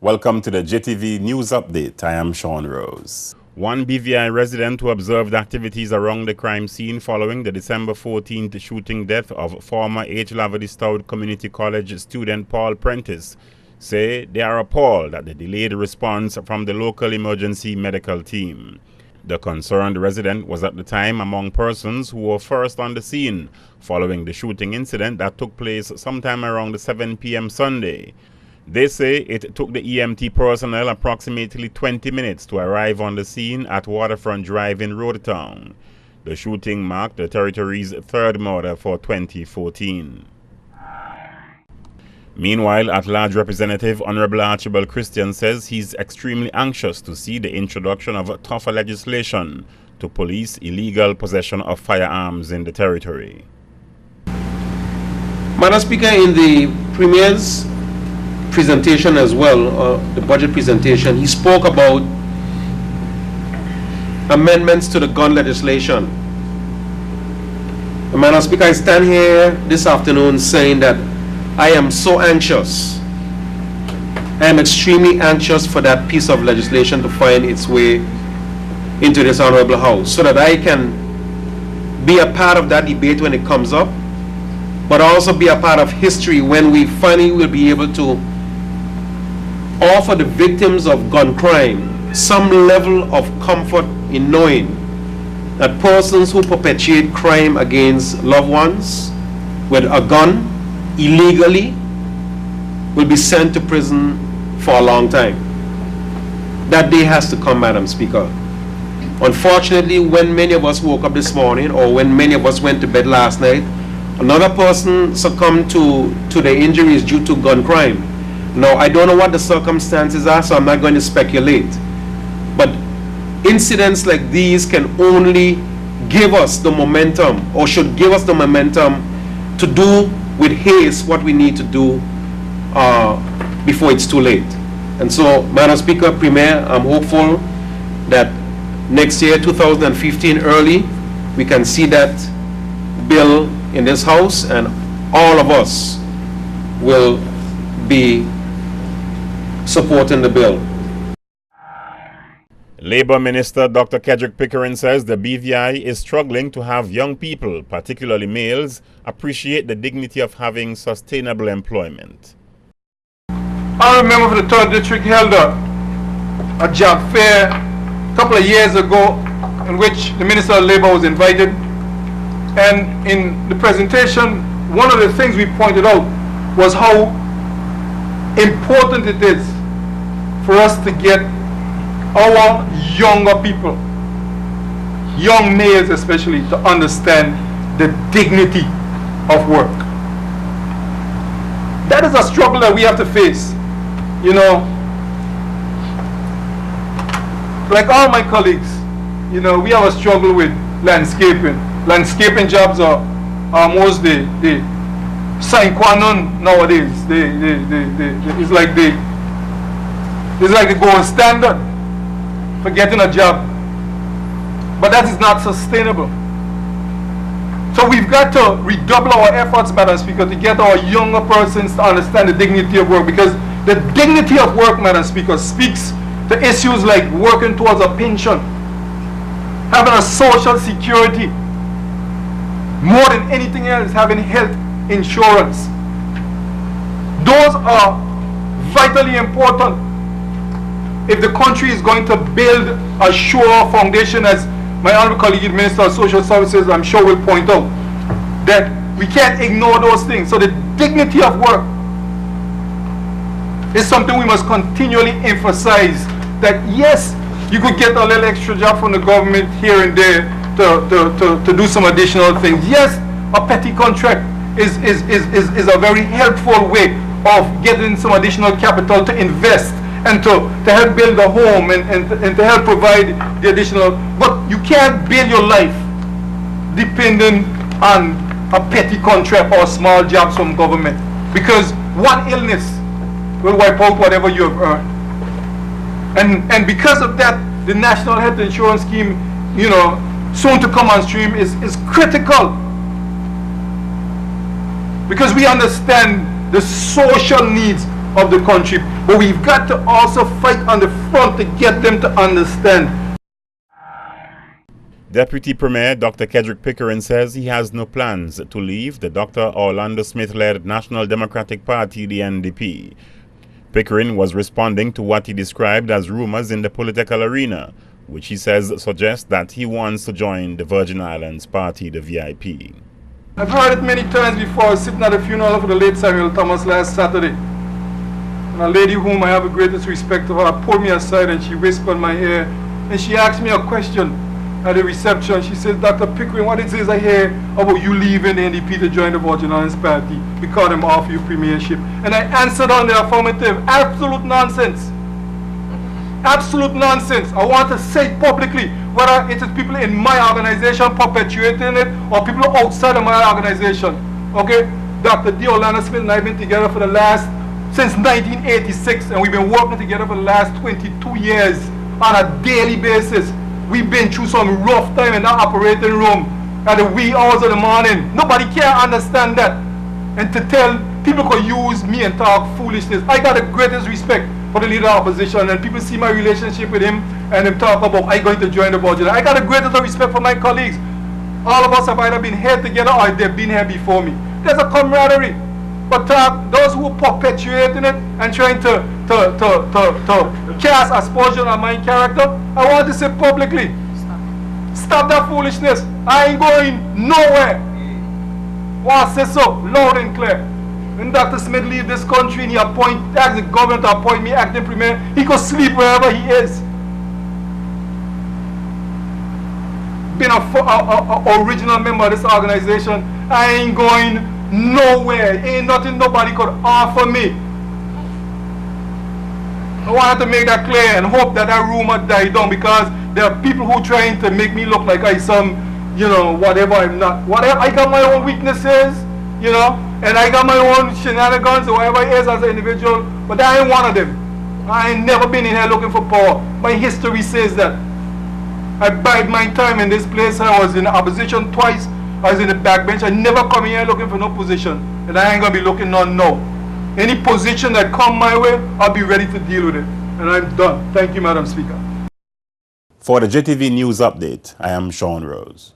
Welcome to the JTV News Update. I am Sean Rose. One BVI resident who observed activities around the crime scene following the December 14th shooting death of former H. Laverty Stout Community College student Paul Prentice say they are appalled at the delayed response from the local emergency medical team. The concerned resident was at the time among persons who were first on the scene following the shooting incident that took place sometime around 7 p.m. Sunday. They say it took the EMT personnel approximately 20 minutes to arrive on the scene at Waterfront Drive in Roadtown. The shooting marked the territory's third murder for 2014. Meanwhile, at-large Representative Honorable Archibald Christian says he's extremely anxious to see the introduction of tougher legislation to police illegal possession of firearms in the territory. Madam Speaker, in the Premier's presentation as well, the budget presentation, he spoke about amendments to the gun legislation. Madam Speaker, I stand here this afternoon saying that I am so anxious. I am extremely anxious for that piece of legislation to find its way into this Honorable House so that I can be a part of that debate when it comes up, but also be a part of history when we finally will be able to offer the victims of gun crime some level of comfort in knowing that persons who perpetuate crime against loved ones with a gun illegally will be sent to prison for a long time. That day has to come, Madam Speaker. Unfortunately, when many of us woke up this morning, or when many of us went to bed last night, another person succumbed to their injuries due to gun crime. Now, I don't know what the circumstances are, so I'm not going to speculate. But incidents like these can only give us the momentum, or should give us the momentum, to do with haste what we need to do before it's too late. And so, Madam Speaker, Premier, I'm hopeful that next year, 2015 early, we can see that bill in this House, and all of us will be supporting the bill. Labour Minister Dr. Kedrick Pickering says the BVI is struggling to have young people, particularly males, appreciate the dignity of having sustainable employment. I remember the 3rd District held a job fair a couple of years ago in which the Minister of Labour was invited, and in the presentation one of the things we pointed out was how important it is for us to get our younger people, young males especially, to understand the dignity of work. That is a struggle that we have to face. You know, like all my colleagues, you know, we have a struggle with landscaping. Landscaping jobs are almost the sine qua non nowadays. It's like the gold standard for getting a job, but that is not sustainable. So we've got to redouble our efforts, Madam Speaker, to get our younger persons to understand the dignity of work, because the dignity of work, Madam Speaker, speaks to issues like working towards a pension, having a social security, more than anything else, having health insurance. Those are vitally important if the country is going to build a sure foundation, as my honorable colleague, the Minister of Social Services, I'm sure will point out, that we can't ignore those things. So the dignity of work is something we must continually emphasize, that yes, you could get a little extra job from the government here and there to do some additional things. Yes, a petty contract is a very helpful way of getting some additional capital to invest and to help build a home and to help provide the additional. But you can't build your life depending on a petty contract or small jobs from government, because one illness will wipe out whatever you have earned. And because of that, the National Health Insurance Scheme, you know, soon to come on stream, is critical, because we understand the social needs of the country. But we've got to also fight on the front to get them to understand. Deputy Premier Dr. Kedrick Pickering says he has no plans to leave the Dr. Orlando Smith-led National Democratic Party, the NDP. Pickering was responding to what he described as rumors in the political arena, which he says suggest that he wants to join the Virgin Islands Party, the VIP. I've heard it many times before. I was sitting at a funeral for the late Samuel Thomas last Saturday. And a lady whom I have the greatest respect for her pulled me aside and she whispered in my ear and she asked me a question at the reception. She says, Dr. Pickering, what it is I hear about you leaving the NDP to join the Virgin Islands Party because I'm offer you premiership. And I answered on the affirmative. Absolute nonsense. Absolute nonsense. I want to say publicly, whether it is people in my organization perpetuating it or people outside of my organization. Okay? Dr. D. Orlando Smith and I have been together for since 1986, and we've been working together for the last 22 years on a daily basis. We've been through some rough time in that operating room at the wee hours of the morning. Nobody can understand that. And to tell people could use me and talk foolishness. I got the greatest respect for the leader of opposition, and people see my relationship with him and them talk about I'm going to join the budget. I got the greatest respect for my colleagues. All of us have either been here together or they've been here before me. There's a camaraderie. But those who are perpetuating it and trying to cast aspersion on my character, I want to say publicly, stop that foolishness. I ain't going nowhere. Want to say so loud and clear. When Dr. Smith leave this country and he ask the government to appoint me acting premier, he could sleep wherever he is. Being a original member of this organization, I ain't going nowhere. Ain't nothing nobody could offer me. I wanted to make that clear and hope that rumor died down, because there are people who are trying to make me look like I some, whatever I'm not. Whatever, I got my own weaknesses, and I got my own shenanigans or whatever it is as an individual, but I ain't one of them. I ain't never been in here looking for power. My history says that. I bide my time in this place. I was in opposition twice. I was in the backbench. I never come in here looking for no position. And I ain't going to be looking on no. Any position that come my way, I'll be ready to deal with it. And I'm done. Thank you, Madam Speaker. For the JTV News Update, I am Sean Rose.